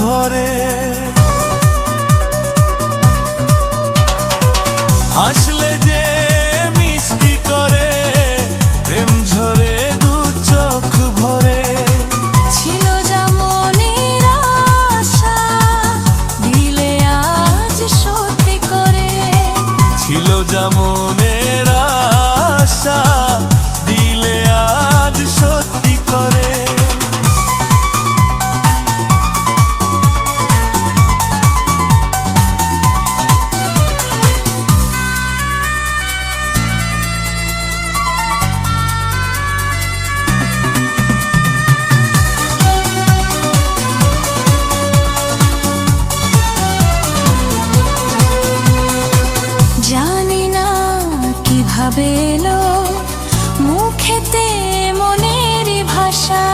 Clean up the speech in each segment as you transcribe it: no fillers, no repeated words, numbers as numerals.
ভরে। হাসলে যে মিষ্টি করে প্রেম ঝরে দু চোখ ভরে। ছিল যা মনের আশা দিলে আজ সত্যি করে। ছিল যা মনের আশা দিলে আজ সত্যি করে। জানি না কিভাবে এলো মুখেতে মনের ভাষা।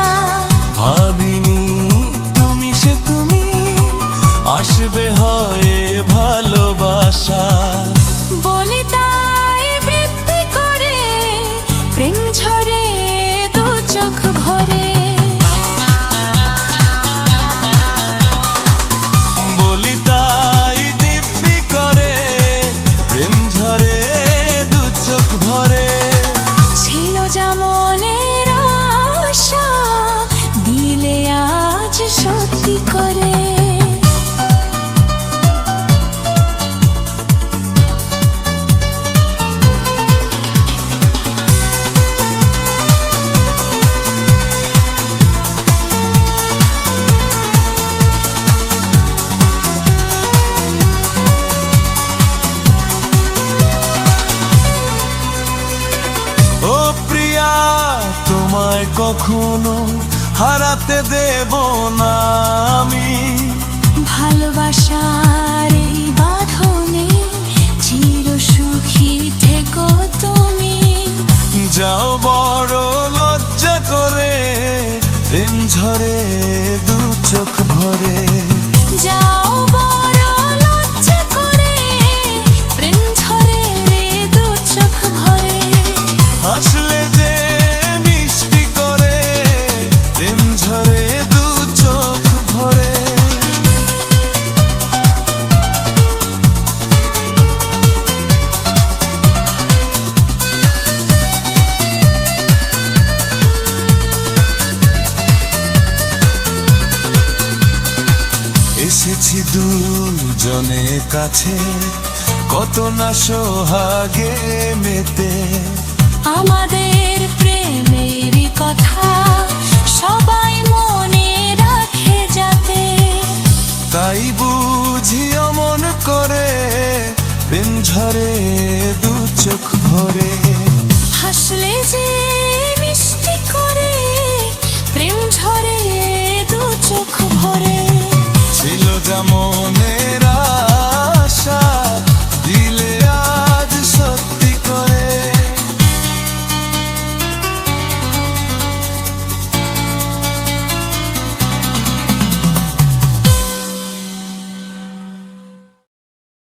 ভাবিনি তুমি সে তুমি আসবে হয়ে ভালোবাসা। বলি তাই বৃত্তি করে প্রেম ঝরে দু চোখ ভরে। বলি তাই দিব্যি করে প্রেম ঝরে দু চোখ ভরে। ছিল যা মনের আশা দিলে আজ সত্যি করে। ও প্রিয়া তোমায় কখনো হারাতে দেব না আমি। ভালোবাসার এই বাঁধনে চির সুখী থেকো তুমি। যাও বড় লজ্জা করে প্রেম ঝরে দু চোখ ভরে। যাও বড় লজ্জা করে প্রেম ঝরে দু চোখ ভরে। হাসলে যে মিষ্টি করে প্রেম ঝরে দু চোখ ভরে। এসেছি দুজনে কাছে কত না সোহাগে মেতে। আমাদের প্রেমের কথা সবাই মনে রাখে যাতে। তাই বুঝি অমন করে প্রেম ঝরে দু চোখ ভরে।